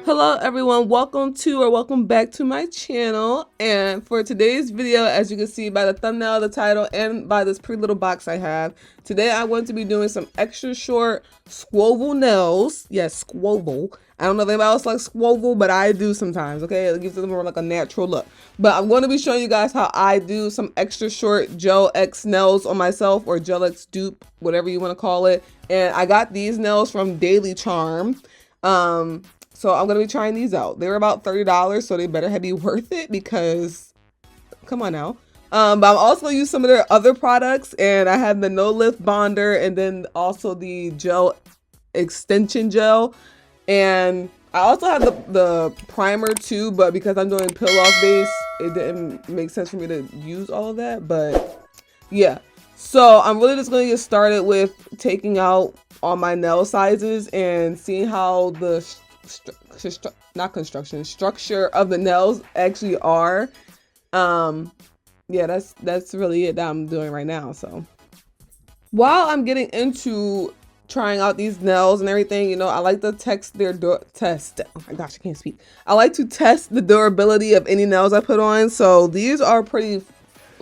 Hello everyone, welcome back to my channel. And for today's video, as you can see by the thumbnail, the title, and by this pretty little box I have, today I'm going to be doing some extra short squoval nails. Yes, squoval. I don't know if anybody else likes squoval, but I do sometimes, okay? It gives them more like a natural look. But I'm going to be showing you guys how I do some extra short Gel X nails on myself, or Gel X dupe, whatever you want to call it. And I got these nails from Daily Charm. So I'm going to be trying these out. They're about $30, so they better be worth it because, come on now. But I'm also going to use some of their other products, and I have the No Lift Bonder and then also the Gel Extension Gel. And I also have the primer too, but because I'm doing peel off base, it didn't make sense for me to use all of that. But yeah, so I'm really just going to get started with taking out all my nail sizes and seeing how the structure of the nails actually are. Yeah, that's really it that I'm doing right now. So while I'm getting into trying out these nails and everything, you know, I like to test. Oh my gosh, I can't speak. I like to test the durability of any nails I put on. So these are pretty,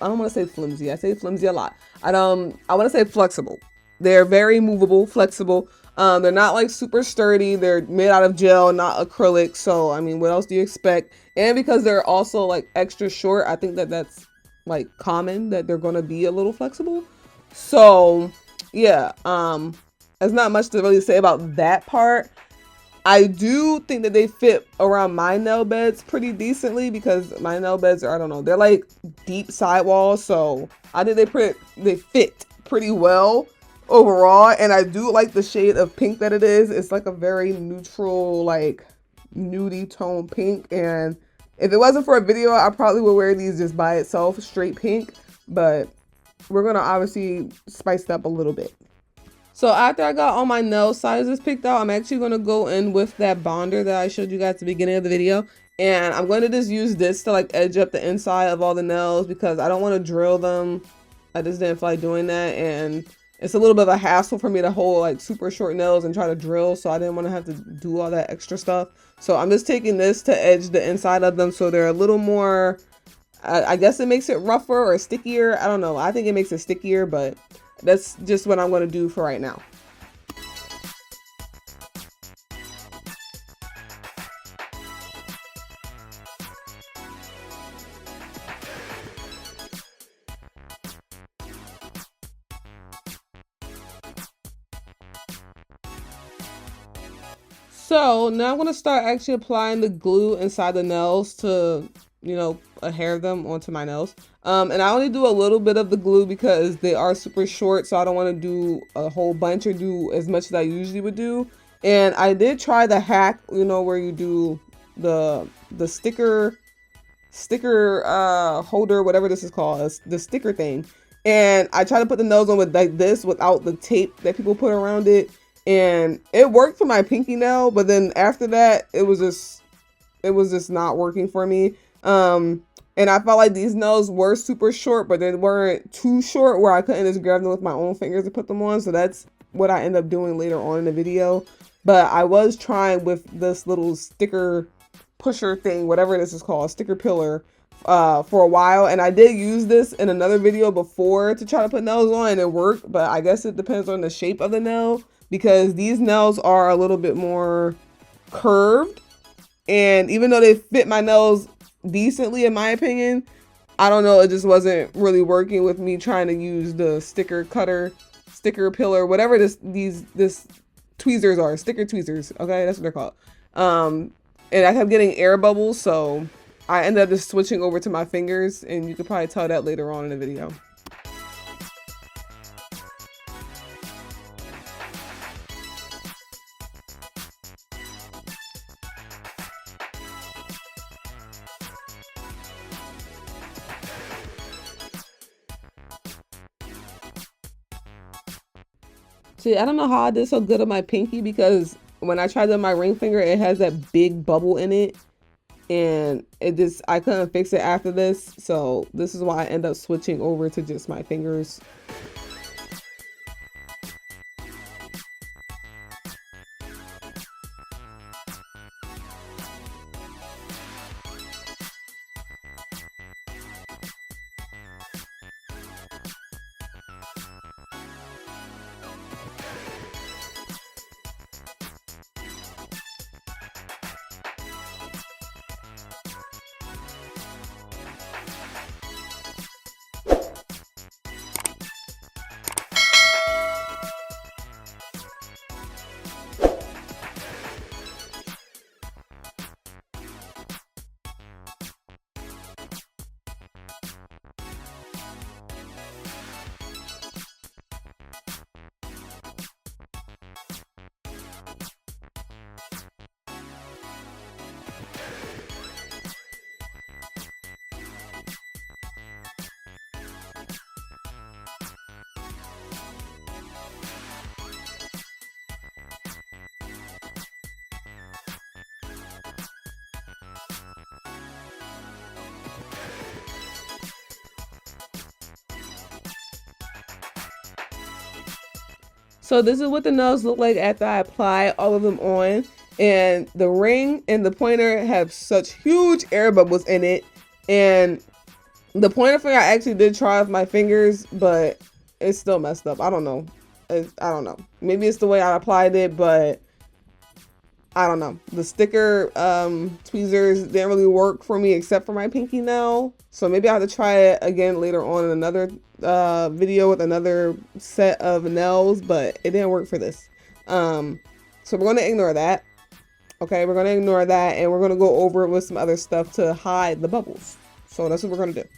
I don't want to say flimsy. I say flimsy a lot. I want to say flexible. They're very movable, flexible. They're not like super sturdy. They're made out of gel, not acrylic. So, I mean, what else do you expect? And because they're also like extra short, I think that that's like common that they're going to be a little flexible. So, yeah, there's not much to really say about that part. I do think that they fit around my nail beds pretty decently because my nail beds are, I don't know, they're like deep sidewalls. So I think they fit pretty well overall. And I do like the shade of pink that it is. It's like a very neutral, like nudie tone pink. And if it wasn't for a video, I probably would wear these just by itself, straight pink. But we're going to obviously spice it up a little bit. So after I got all my nail sizes picked out, I'm actually going to go in with that bonder that I showed you guys at the beginning of the video. And I'm going to just use this to like edge up the inside of all the nails because I don't want to drill them. I just didn't feel like doing that. And it's a little bit of a hassle for me to hold like super short nails and try to drill. So I didn't want to have to do all that extra stuff. So I'm just taking this to edge the inside of them so they're a little more, I guess it makes it rougher or stickier. I don't know. I think it makes it stickier, but that's just what I'm going to do for right now. So now I'm going to start actually applying the glue inside the nails to, you know, adhere them onto my nails. And I only do a little bit of the glue because they are super short, so I don't want to do a whole bunch or do as much as I usually would do. And I did try the hack, you know, where you do the sticker holder, whatever this is called, the sticker thing. And I tried to put the nails on with like this without the tape that people put around it. And it worked for my pinky nail, but then after that, it was just not working for me. And I felt like these nails were super short, but they weren't too short where I couldn't just grab them with my own fingers and put them on. So that's what I end up doing later on in the video. But I was trying with this little sticker pusher thing, whatever this is called, sticker pillar, for a while. And I did use this in another video before to try to put nails on and it worked. But I guess it depends on the shape of the nail because these nails are a little bit more curved. And even though they fit my nails decently, in my opinion, I don't know, it just wasn't really working with me trying to use the sticker cutter, sticker pillar, whatever this tweezers are, sticker tweezers. Okay, that's what they're called. And I kept getting air bubbles, so I ended up just switching over to my fingers, and you could probably tell that later on in the video. See, I don't know how I did so good on my pinky because when I tried on my ring finger, it has that big bubble in it. And I couldn't fix it after this. So this is why I end up switching over to just my fingers. So this is what the nails look like after I apply all of them on. And the ring and the pointer have such huge air bubbles in it. And the pointer finger I actually did try with my fingers, but it's still messed up. I don't know. I don't know. Maybe it's the way I applied it, but I don't know. The sticker tweezers didn't really work for me except for my pinky nail. So maybe I'll have to try it again later on in another video with another set of nails, but it didn't work for this. So we're going to ignore that. Okay, we're going to ignore that, and we're going to go over it with some other stuff to hide the bubbles. So that's what we're going to do.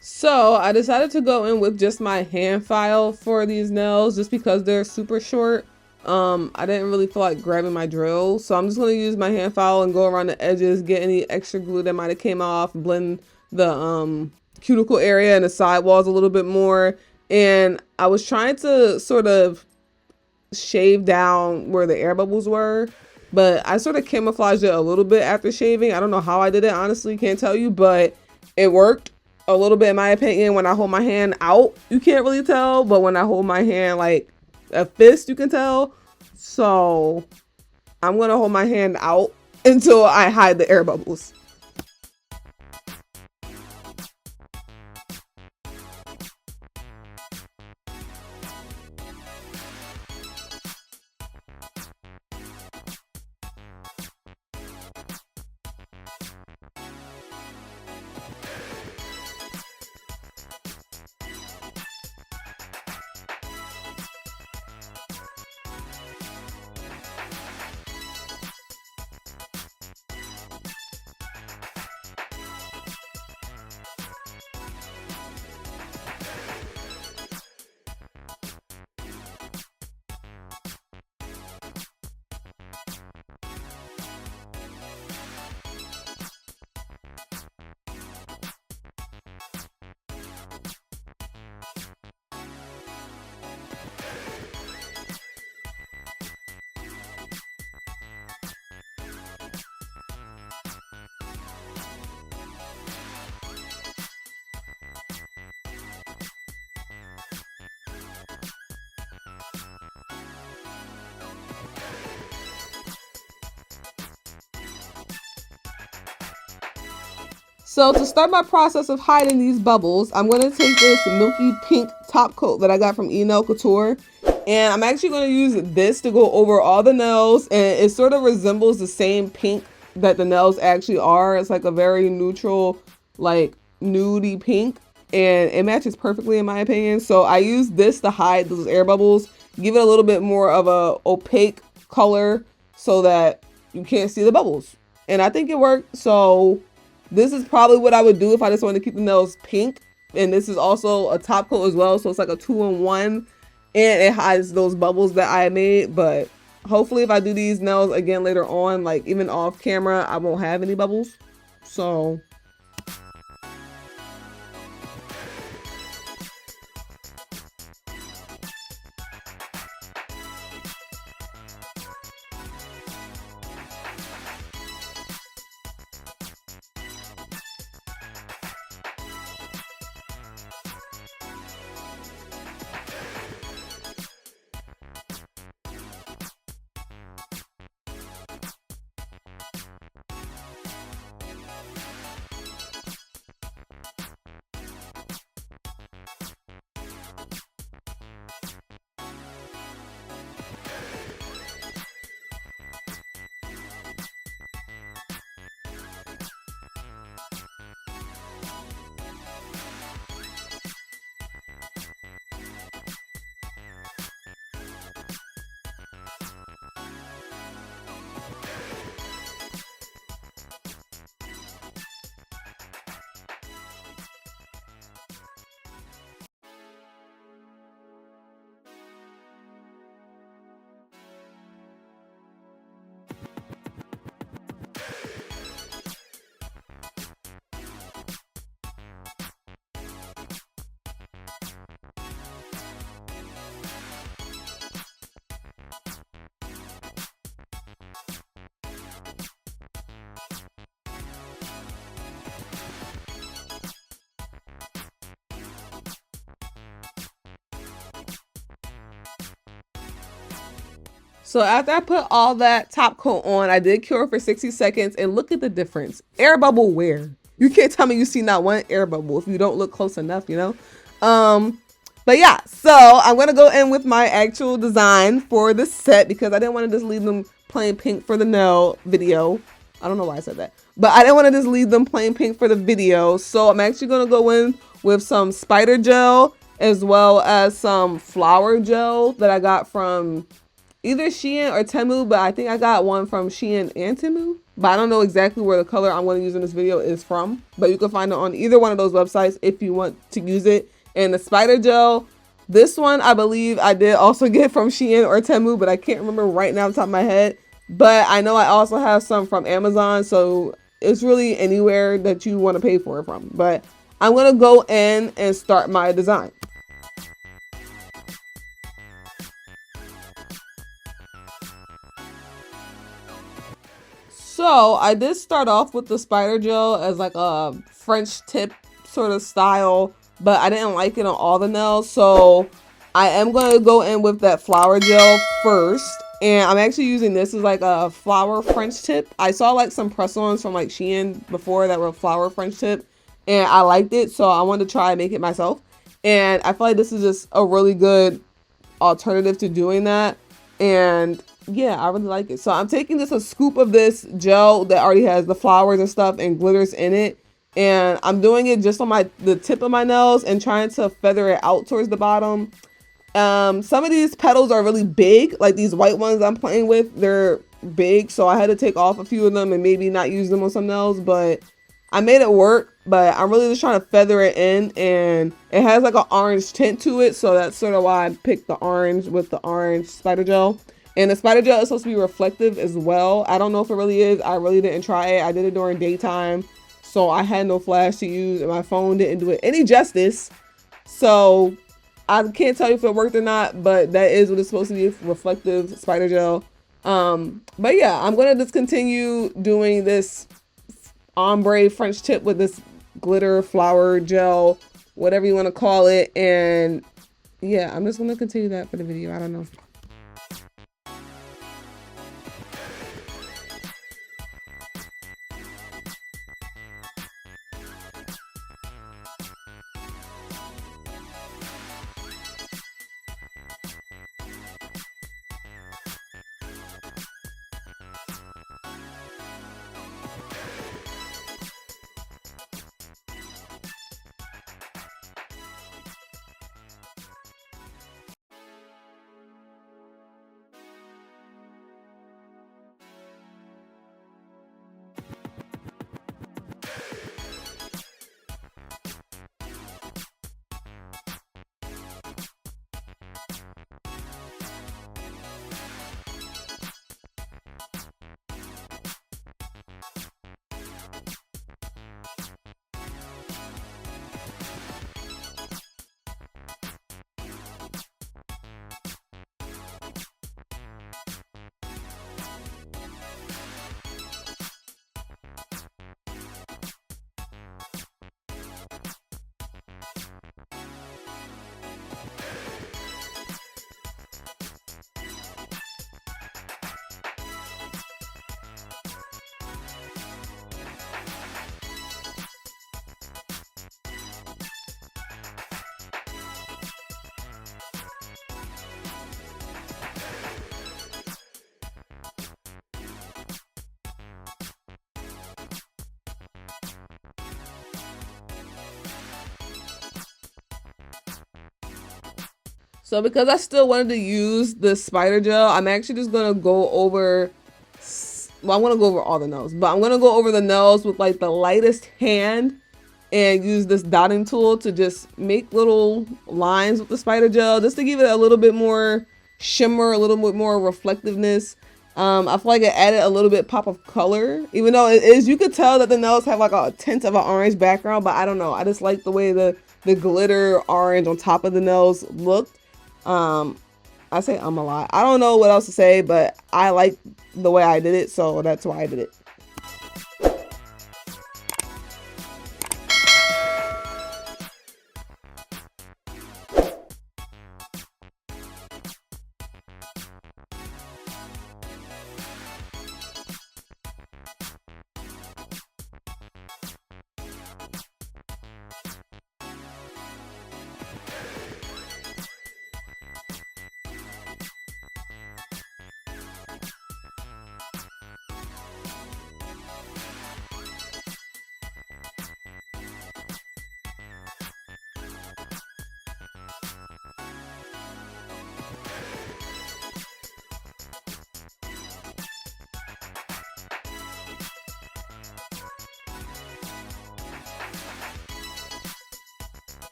So I decided to go in with just my hand file for these nails just because they're super short. I didn't really feel like grabbing my drill, so I'm just going to use my hand file and go around the edges, get any extra glue that might have came off, blend the cuticle area and the side walls a little bit more. And I was trying to sort of shave down where the air bubbles were, but I sort of camouflaged it a little bit after shaving. I don't know how I did it, honestly, can't tell you, but it worked a little bit in my opinion. When I hold my hand out, you can't really tell, but when I hold my hand like a fist, you can tell. So I'm gonna hold my hand out until I hide the air bubbles. So to start my process of hiding these bubbles, I'm going to take this milky pink top coat that I got from Couture, and I'm actually going to use this to go over all the nails, and it sort of resembles the same pink that the nails actually are. It's like a very neutral, like nudie pink, and it matches perfectly in my opinion. So I use this to hide those air bubbles, give it a little bit more of a opaque color so that you can't see the bubbles. And I think it worked. So this is probably what I would do if I just wanted to keep the nails pink. And this is also a top coat as well, so it's like a 2-in-1, and it hides those bubbles that I made. But hopefully if I do these nails again later on, like even off camera, I won't have any bubbles. So So after I put all that top coat on, I did cure for 60 seconds, and look at the difference. Air bubble where? You can't tell me you see not one air bubble if you don't look close enough, you know? But yeah, so I'm gonna go in with my actual design for this set because I didn't want to just leave them plain pink for the nail video. I don't know why I said that, but I didn't want to just leave them plain pink for the video. So I'm actually gonna go in with some spider gel as well as some flower gel that I got from either Shein or Temu, but I think I got one from Shein and Temu. But I don't know exactly where the color I'm going to use in this video is from. But you can find it on either one of those websites if you want to use it. And the spider gel, this one I believe I did also get from Shein or Temu, but I can't remember right now off the top of my head. But I know I also have some from Amazon, so it's really anywhere that you want to pay for it from. But I'm going to go in and start my design. So I did start off with the spider gel as like a French tip sort of style, but I didn't like it on all the nails. So I am going to go in with that flower gel first. And I'm actually using this as like a flower French tip. I saw like some press-ons from like Shein before that were flower French tip, and I liked it. So I wanted to try and make it myself. And I feel like this is just a really good alternative to doing that. And yeah, I really like it. So I'm taking just a scoop of this gel that already has the flowers and stuff and glitters in it, and I'm doing it just on the tip of my nails and trying to feather it out towards the bottom. Some of these petals are really big, like these white ones I'm playing with, they're big, so I had to take off a few of them and maybe not use them on some nails, but I made it work. But I'm really just trying to feather it in, and it has like an orange tint to it, so that's sort of why I picked the orange with the orange spider gel. And the spider gel is supposed to be reflective as well. I don't know if it really is. I really didn't try it. I did it during daytime, so I had no flash to use, and my phone didn't do it any justice. So I can't tell you if it worked or not, but that is what it's supposed to be, reflective spider gel. But yeah, I'm gonna just continue doing this ombre French tip with this glitter flower gel, whatever you want to call it. And yeah, I'm just gonna continue that for the video. I don't know. So because I still wanted to use the spider gel, I'm actually just gonna go over, well, I'm gonna go over all the nails, but I'm gonna go over the nails with like the lightest hand and use this dotting tool to just make little lines with the spider gel, just to give it a little bit more shimmer, a little bit more reflectiveness. I feel like it added a little bit pop of color, even though it is, you could tell that the nails have like a tint of an orange background, but I don't know. I just like the way the glitter orange on top of the nails looked. I say a lot. I don't know what else to say, but I like the way I did it, so that's why I did it.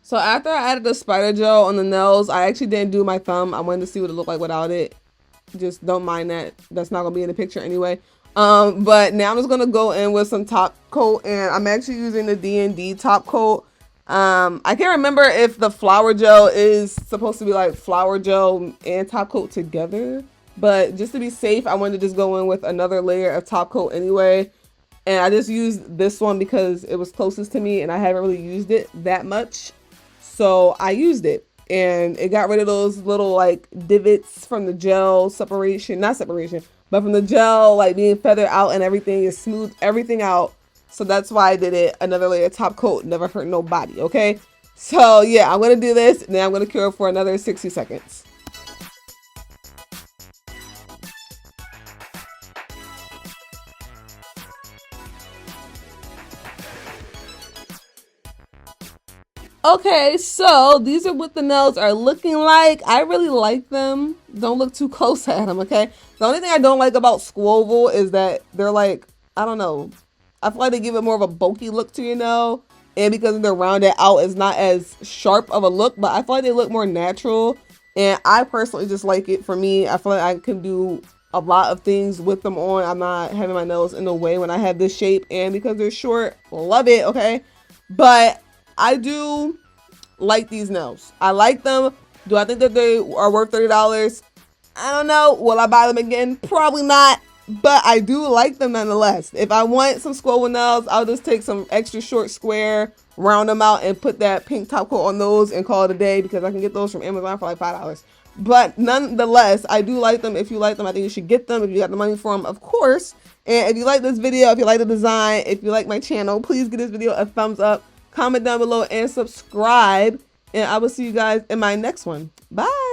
So after I added the spider gel on the nails, I actually didn't do my thumb. I wanted to see what it looked like without it. Just don't mind that. That's not gonna be in the picture anyway. But now I'm just gonna go in with some top coat, and I'm actually using the D&D top coat. I can't remember if the flower gel is supposed to be like flower gel and top coat together, but just to be safe, I wanted to just go in with another layer of top coat anyway. And I just used this one because it was closest to me and I haven't really used it that much. So I used it and it got rid of those little like divots from the gel separation, not separation, but from the gel like being feathered out and everything. It smoothed everything out. So that's why I did it. Another layer of top coat, never hurt nobody, okay? So yeah, I'm gonna do this and then I'm gonna cure for another 60 seconds. Okay, so these are what the nails are looking like. I really like them. Don't look too close at them, okay? The only thing I don't like about Squoval is that they're like, I don't know. I feel like they give it more of a bulky look to your nail. And because they're rounded out, it's not as sharp of a look. But I feel like they look more natural. And I personally just like it for me. I feel like I can do a lot of things with them on. I'm not having my nails in the way when I have this shape. And because they're short, love it, okay? But I do like these nails. I like them. Do I think that they are worth $30? I don't know. Will I buy them again? Probably not. But I do like them nonetheless. If I want some Squoval nails, I'll just take some extra short square, round them out, and put that pink top coat on those and call it a day because I can get those from Amazon for like $5. But nonetheless, I do like them. If you like them, I think you should get them if you got the money for them, of course. And if you like this video, if you like the design, if you like my channel, please give this video a thumbs up. Comment down below and subscribe. And I will see you guys in my next one. Bye.